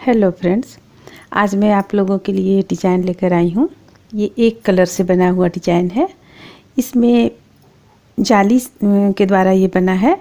Hello friends, आज मैं आप लोगों के लिए डिज़ाइन लेकर आई हूँ। ये एक कलर से बना हुआ डिज़ाइन है। इसमें जाली के द्वारा ये बना है।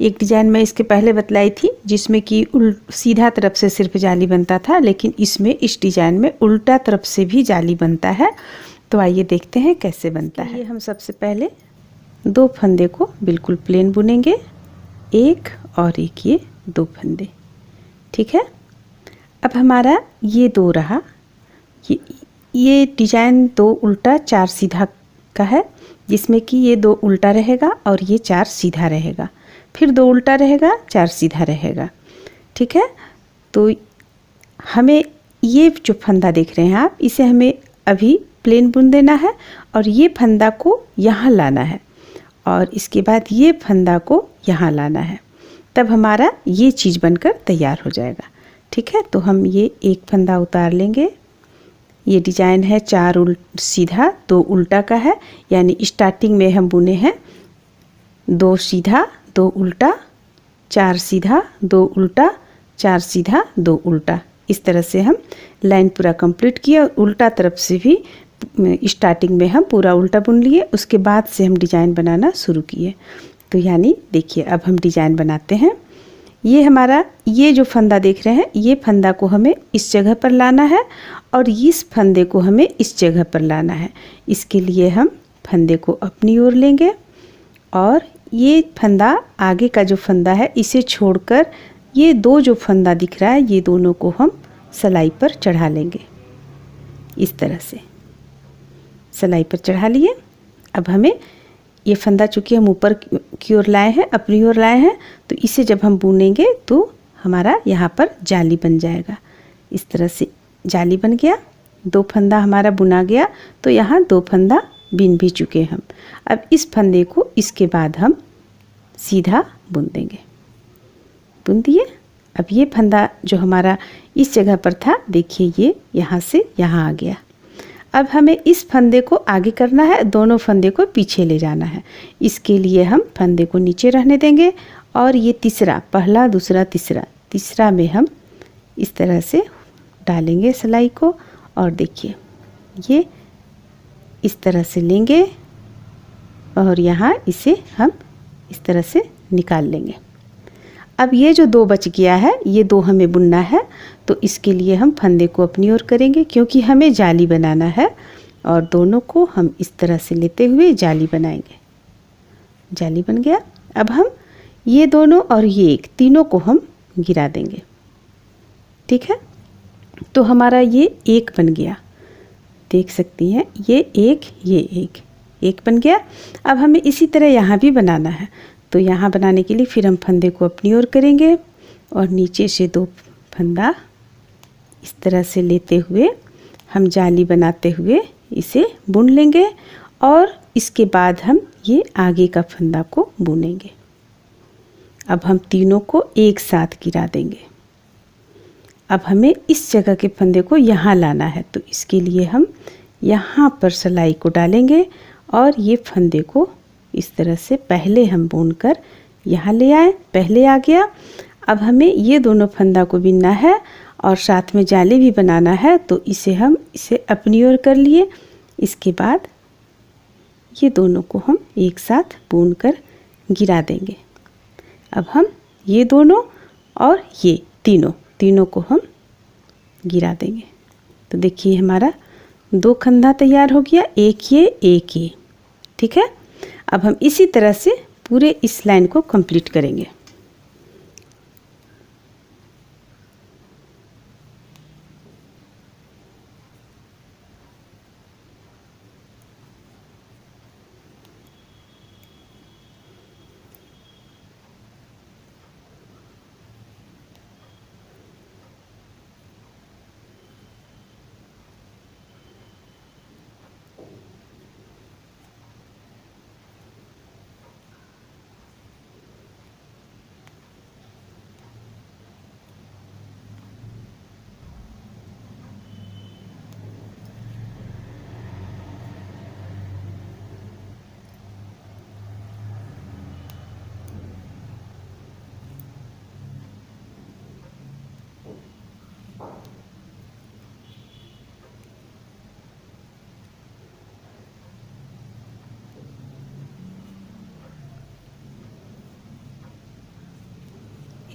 एक डिज़ाइन मैं इसके पहले बतलाई थी जिसमें कि सीधा तरफ से सिर्फ जाली बनता था, लेकिन इसमें इस डिज़ाइन में उल्टा तरफ से भी जाली बनता है। तो आइए देखते हैं कैसे बनता है। ये हम सबसे पहले दो फंदे को बिल्कुल प्लेन बुनेंगे, एक और एक, ये दो फंदे। ठीक है। अब हमारा ये दो रहा। ये डिजाइन दो उल्टा चार सीधा का है, जिसमें कि ये दो उल्टा रहेगा और ये चार सीधा रहेगा, फिर दो उल्टा रहेगा, चार सीधा रहेगा। ठीक है। तो हमें ये जो फंदा देख रहे हैं आप, इसे हमें अभी प्लेन बुन देना है और ये फंदा को यहाँ लाना है और इसके बाद ये फंदा को यहाँ लाना है। तब हमारा ये चीज़ बनकर तैयार हो जाएगा। ठीक है। तो हम ये एक फंदा उतार लेंगे। ये डिजाइन है चार सीधा दो उल्टा का है, यानी स्टार्टिंग में हम बुने हैं दो सीधा दो उल्टा, चार सीधा दो उल्टा, चार सीधा दो उल्टा। इस तरह से हम लाइन पूरा कंप्लीट किया और उल्टा तरफ से भी स्टार्टिंग में हम पूरा उल्टा बुन लिए। उसके बाद से हम डिजाइन बनाना शुरू किए। तो यानी देखिए, अब हम डिजाइन बनाते हैं। ये हमारा ये जो फंदा देख रहे हैं, ये फंदा को हमें इस जगह पर लाना है और इस फंदे को हमें इस जगह पर लाना है। इसके लिए हम फंदे को अपनी ओर लेंगे और ये फंदा आगे का जो फंदा है इसे छोड़कर ये दो जो फंदा दिख रहा है, ये दोनों को हम सिलाई पर चढ़ा लेंगे। इस तरह से सिलाई पर चढ़ा लिए। अब हमें ये फंदा चूँकि हम ऊपर की ओर लाए हैं, अपनी ओर लाए हैं, तो इसे जब हम बुनेंगे तो हमारा यहाँ पर जाली बन जाएगा। इस तरह से जाली बन गया, दो फंदा हमारा बुना गया। तो यहाँ दो फंदा बिन भी चुके हम। अब इस फंदे को इसके बाद हम सीधा बुन देंगे। बुन दिए। अब ये फंदा जो हमारा इस जगह पर था, देखिए ये यहाँ से यहाँ आ गया। अब हमें इस फंदे को आगे करना है, दोनों फंदे को पीछे ले जाना है। इसके लिए हम फंदे को नीचे रहने देंगे और ये तीसरा, पहला दूसरा तीसरा, तीसरा में हम इस तरह से डालेंगे सिलाई को और देखिए ये इस तरह से लेंगे और यहाँ इसे हम इस तरह से निकाल लेंगे। अब ये जो दो बच गया है, ये दो हमें बुनना है। तो इसके लिए हम फंदे को अपनी ओर करेंगे क्योंकि हमें जाली बनाना है और दोनों को हम इस तरह से लेते हुए जाली बनाएंगे। जाली बन गया। अब हम ये दोनों और ये एक, तीनों को हम गिरा देंगे। ठीक है। तो हमारा ये एक बन गया, देख सकती हैं, ये एक, एक बन गया। अब हमें इसी तरह यहाँ भी बनाना है। तो यहाँ बनाने के लिए फिर हम फंदे को अपनी ओर करेंगे और नीचे से दो फंदा इस तरह से लेते हुए हम जाली बनाते हुए इसे बुन लेंगे और इसके बाद हम ये आगे का फंदा को बुनेंगे। अब हम तीनों को एक साथ गिरा देंगे। अब हमें इस जगह के फंदे को यहाँ लाना है। तो इसके लिए हम यहाँ पर सिलाई को डालेंगे और ये फंदे को इस तरह से पहले हम बुनकर यहाँ ले आए, पहले आ गया। अब हमें ये दोनों फंदा को बिनना है और साथ में जाली भी बनाना है। तो इसे अपनी ओर कर लिए। इसके बाद ये दोनों को हम एक साथ बुनकर गिरा देंगे। अब हम ये दोनों और ये तीनों को हम गिरा देंगे। तो देखिए हमारा दो फंदा तैयार हो गया, एक ये। ठीक है। अब हम इसी तरह से पूरे इस लाइन को कंप्लीट करेंगे।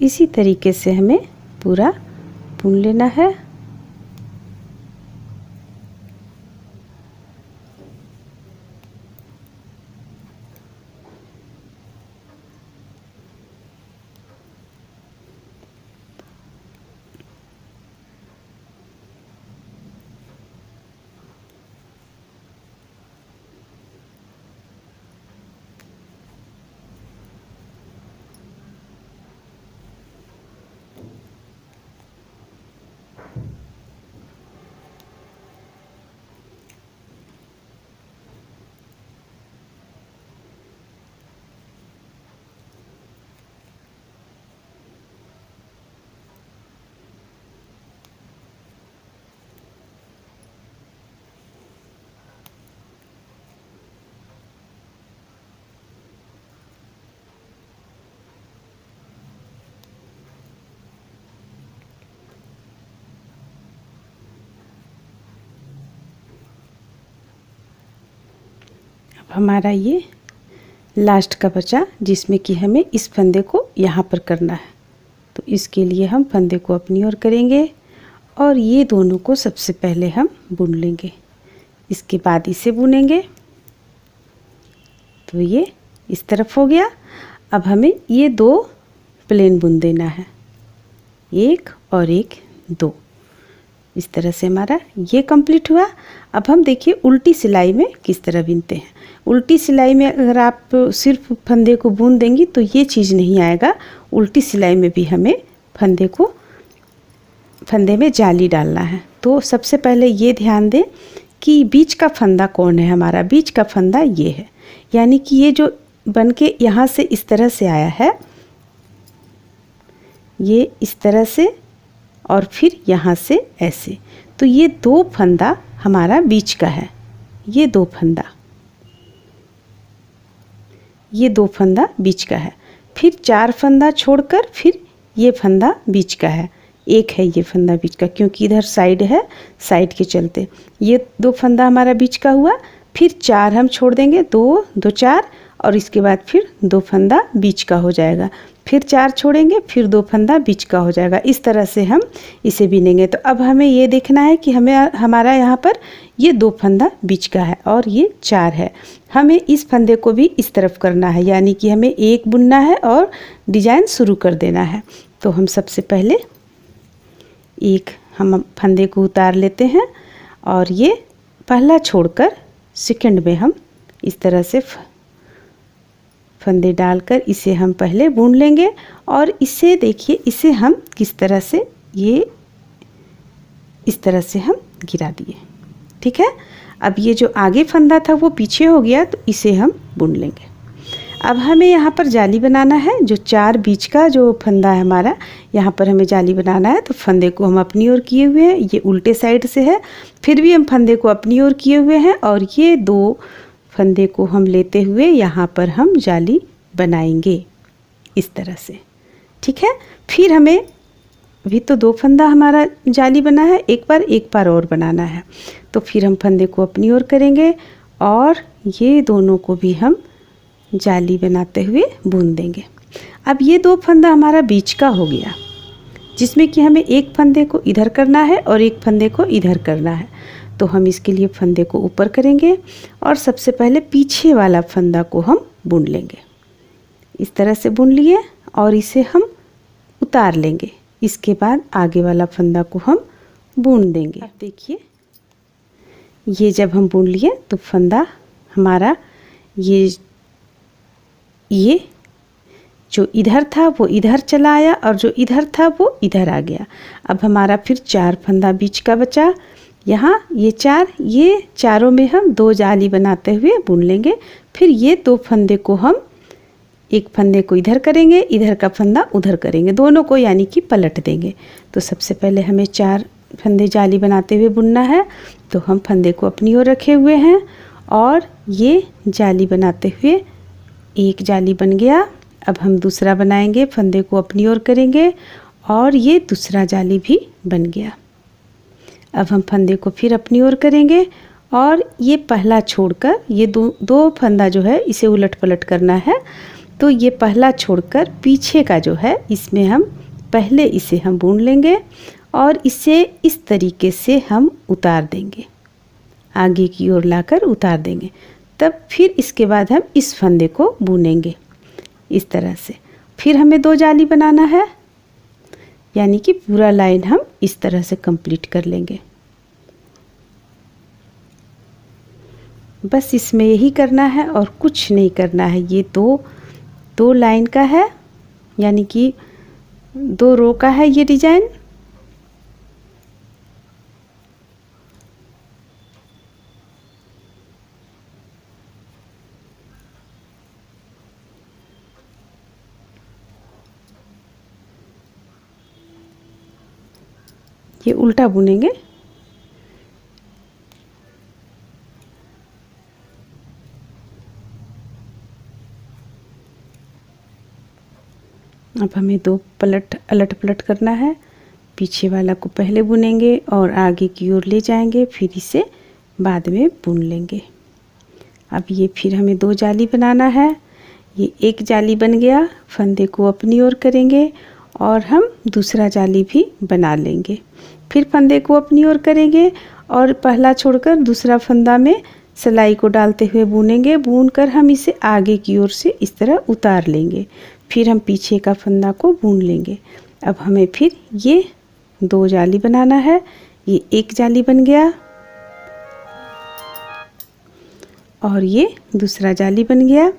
इसी तरीके से हमें पूरा बुन लेना है। हमारा ये लास्ट का बचा, जिसमें कि हमें इस फंदे को यहाँ पर करना है। तो इसके लिए हम फंदे को अपनी ओर करेंगे और ये दोनों को सबसे पहले हम बुन लेंगे, इसके बाद इसे बुनेंगे। तो ये इस तरफ हो गया। अब हमें ये 2 प्लेन बुन देना है, 1 और 1 2। इस तरह से हमारा ये कंप्लीट हुआ। अब हम देखिए उल्टी सिलाई में किस तरह बुनते हैं। उल्टी सिलाई में अगर आप सिर्फ फंदे को बुन देंगी तो ये चीज़ नहीं आएगा। उल्टी सिलाई में भी हमें फंदे में जाली डालना है। तो सबसे पहले ये ध्यान दें कि बीच का फंदा कौन है। हमारा बीच का फंदा ये है, यानी कि ये जो बन के यहाँ से इस तरह से आया है, ये इस तरह से और फिर यहाँ से ऐसे। तो ये 2 फंदा हमारा बीच का है, ये 2 फंदा, ये 2 फंदा बीच का है। फिर 4 फंदा छोड़कर फिर ये फंदा बीच का है, एक है ये फंदा बीच का, क्योंकि इधर साइड है, साइड के चलते ये 2 फंदा हमारा बीच का हुआ। फिर 4 हम छोड़ देंगे, 2 2 4, और इसके बाद फिर 2 फंदा बीच का हो जाएगा। फिर 4 छोड़ेंगे, फिर 2 फंदा बीच का हो जाएगा। इस तरह से हम इसे बिनेंगे। तो अब हमें ये देखना है कि हमारा यहाँ पर ये 2 फंदा बीच का है और ये 4 है। हमें इस फंदे को भी इस तरफ करना है, यानी कि हमें 1 बुनना है और डिजाइन शुरू कर देना है। तो हम सबसे पहले एक हम फंदे को उतार लेते हैं और ये पहला छोड़कर सेकंड में हम इस तरह से फंदे डालकर इसे हम पहले बुन लेंगे। और इसे देखिए, इसे हम किस तरह से ये इस तरह से हम गिरा दिए, ठीक है। अब ये जो आगे फंदा था वो पीछे हो गया, तो इसे हम बुन लेंगे। अब हमें यहाँ पर जाली बनाना है। जो 4 बीच का जो फंदा है हमारा, यहाँ पर हमें जाली बनाना है। तो फंदे को हम अपनी ओर किए हुए हैं, ये उल्टे साइड से है, फिर भी हम फंदे को अपनी ओर किए हुए हैं और ये 2 फंदे को हम लेते हुए यहाँ पर हम जाली बनाएंगे इस तरह से, ठीक है। फिर हमें अभी तो 2 फंदा हमारा जाली बना है, एक बार और बनाना है। तो फिर हम फंदे को अपनी ओर करेंगे और ये दोनों को भी हम जाली बनाते हुए बुन देंगे। अब ये 2 फंदा हमारा बीच का हो गया, जिसमें कि हमें एक फंदे को इधर करना है और एक फंदे को इधर करना है। तो हम इसके लिए फंदे को ऊपर करेंगे और सबसे पहले पीछे वाला फंदा को हम बुन लेंगे। इस तरह से बुन लिए और इसे हम उतार लेंगे। इसके बाद आगे वाला फंदा को हम बुन देंगे। अब देखिए, ये जब हम बुन लिए तो फंदा हमारा ये जो इधर था वो इधर चला आया और जो इधर था वो इधर आ गया। अब हमारा फिर 4 फंदा बीच का बचा। यहाँ ये 4, ये चारों में हम 2 जाली बनाते हुए बुन लेंगे। फिर ये 2 फंदे को हम एक फंदे को इधर करेंगे, इधर का फंदा उधर करेंगे, दोनों को यानी कि पलट देंगे। तो सबसे पहले हमें 4 फंदे जाली बनाते हुए बुनना है। तो हम फंदे को अपनी ओर रखे हुए हैं और ये जाली बनाते हुए एक जाली बन गया। अब हम दूसरा बनाएंगे, फंदे को अपनी ओर करेंगे और ये दूसरा जाली भी बन गया। अब हम फंदे को फिर अपनी ओर करेंगे और ये पहला छोड़कर ये दो फंदा जो है इसे उलट पलट करना है। तो ये पहला छोड़कर पीछे का जो है इसमें हम पहले इसे हम बुन लेंगे और इसे इस तरीके से हम उतार देंगे, आगे की ओर लाकर उतार देंगे। तब फिर इसके बाद हम इस फंदे को बुनेंगे इस तरह से। फिर हमें 2 जाली बनाना है, यानी कि पूरा लाइन हम इस तरह से कंप्लीट कर लेंगे। बस इसमें यही करना है और कुछ नहीं करना है। ये दो लाइन का है, यानी कि 2 रो का है ये डिजाइन। ये उल्टा बुनेंगे। अब हमें 2 अलट पलट करना है। पीछे वाला को पहले बुनेंगे और आगे की ओर ले जाएंगे, फिर इसे बाद में बुन लेंगे। अब ये फिर हमें 2 जाली बनाना है। ये एक जाली बन गया, फंदे को अपनी ओर करेंगे और हम दूसरा जाली भी बना लेंगे। फिर फंदे को अपनी ओर करेंगे और पहला छोड़कर दूसरा फंदा में सिलाई को डालते हुए बुनेंगे। बुनकर हम इसे आगे की ओर से इस तरह उतार लेंगे। फिर हम पीछे का फंदा को बुन लेंगे। अब हमें फिर ये 2 जाली बनाना है। ये एक जाली बन गया और ये दूसरा जाली बन गया।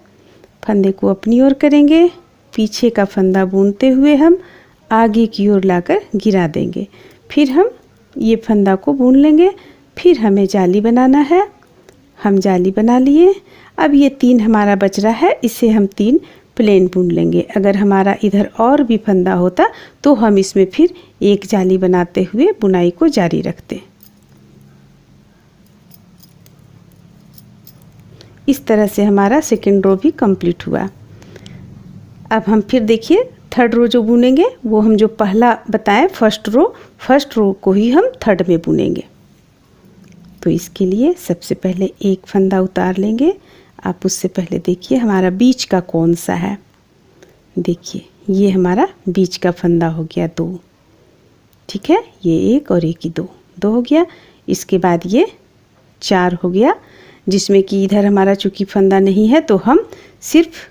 फंदे को अपनी ओर करेंगे, पीछे का फंदा बुनते हुए हम आगे की ओर लाकर गिरा देंगे। फिर हम ये फंदा को बुन लेंगे। फिर हमें जाली बनाना है। हम जाली बना लिए। अब ये 3 हमारा बच रहा है, इसे हम 3 प्लेन बुन लेंगे। अगर हमारा इधर और भी फंदा होता तो हम इसमें फिर एक जाली बनाते हुए बुनाई को जारी रखते। इस तरह से हमारा सेकेंड रो भी कंप्लीट हुआ। अब हम फिर देखिए थर्ड रो जो बुनेंगे वो हम जो पहला बताएं फर्स्ट रो को ही हम थर्ड में बुनेंगे। तो इसके लिए सबसे पहले एक फंदा उतार लेंगे। आप उससे पहले देखिए हमारा बीच का कौन सा है। देखिए ये हमारा बीच का फंदा हो गया 2, ठीक है। ये एक और एक ही 2 हो गया। इसके बाद ये 4 हो गया, जिसमें कि इधर हमारा चूँकि फंदा नहीं है तो हम सिर्फ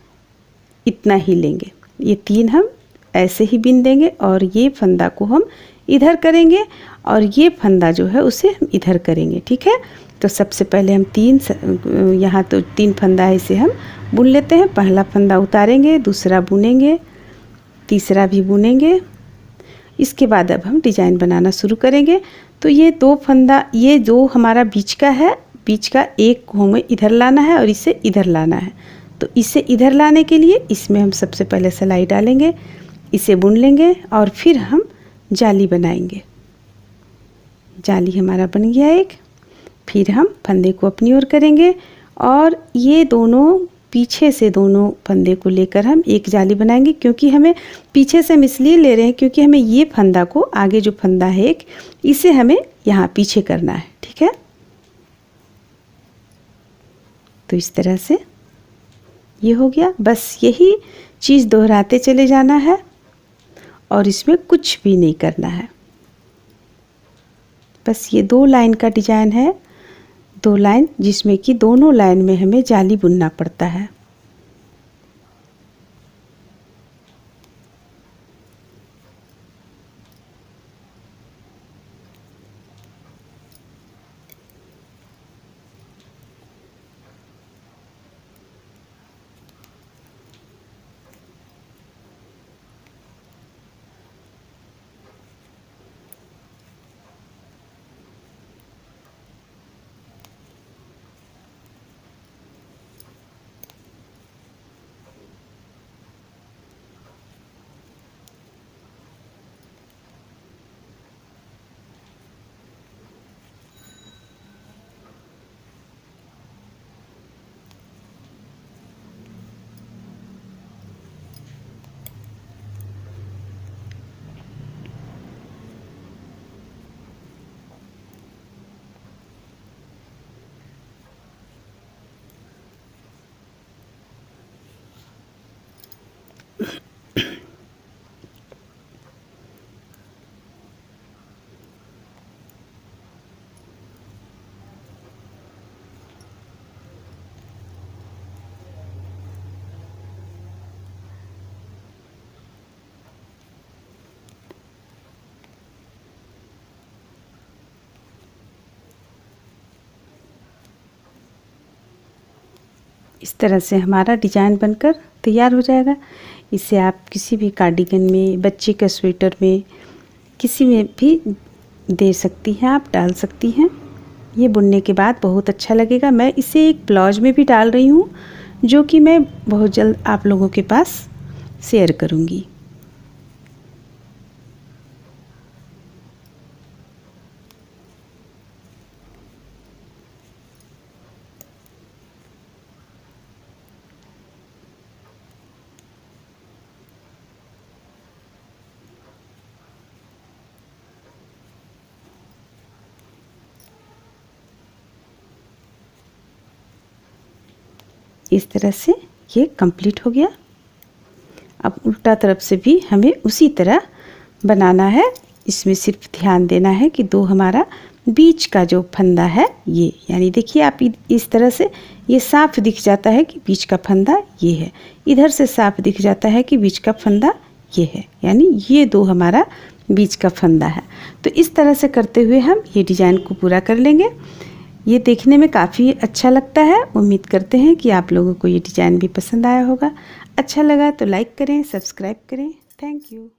इतना ही लेंगे। ये 3 हम ऐसे ही बिन देंगे और ये फंदा को हम इधर करेंगे और ये फंदा जो है उसे हम इधर करेंगे, ठीक है। तो सबसे पहले हम 3 यहाँ तो 3 फंदा है, इसे हम बुन लेते हैं। पहला फंदा उतारेंगे, दूसरा बुनेंगे, तीसरा भी बुनेंगे। इसके बाद अब हम डिजाइन बनाना शुरू करेंगे। तो ये 2 फंदा, ये जो हमारा बीच का है, बीच का एक को हमें इधर लाना है और इसे इधर लाना है। तो इसे इधर लाने के लिए इसमें हम सबसे पहले सिलाई डालेंगे, इसे बुन लेंगे और फिर हम जाली बनाएंगे। जाली हमारा बन गया एक। फिर हम फंदे को अपनी ओर करेंगे और ये दोनों पीछे से दोनों फंदे को लेकर हम एक जाली बनाएंगे। क्योंकि हमें पीछे से हम इसलिए ले रहे हैं क्योंकि हमें ये फंदा को, आगे जो फंदा है एक, इसे हमें यहाँ पीछे करना है, ठीक है। तो इस तरह से ये हो गया। बस यही चीज़ दोहराते चले जाना है और इसमें कुछ भी नहीं करना है। बस ये 2 लाइन का डिजाइन है, 2 लाइन, जिसमें कि दोनों लाइन में हमें जाली बुनना पड़ता है। इस तरह से हमारा डिजाइन बनकर तैयार हो जाएगा। इसे आप किसी भी कार्डिगन में, बच्चे के स्वेटर में, किसी में भी दे सकती हैं, आप डाल सकती हैं। ये बुनने के बाद बहुत अच्छा लगेगा। मैं इसे एक ब्लाउज में भी डाल रही हूँ, जो कि मैं बहुत जल्द आप लोगों के पास शेयर करूँगी। इस तरह से ये कंप्लीट हो गया। अब उल्टा तरफ से भी हमें उसी तरह बनाना है। इसमें सिर्फ ध्यान देना है कि दो हमारा बीच का जो फंदा है ये, यानी देखिए आप इस तरह से ये साफ दिख जाता है कि बीच का फंदा ये है, इधर से साफ दिख जाता है कि बीच का फंदा ये है, यानी ये दो हमारा बीच का फंदा है। तो इस तरह से करते हुए हम ये डिज़ाइन को पूरा कर लेंगे। ये देखने में काफ़ी अच्छा लगता है। उम्मीद करते हैं कि आप लोगों को ये डिज़ाइन भी पसंद आया होगा। अच्छा लगा तो लाइक करें, सब्सक्राइब करें। Thank you.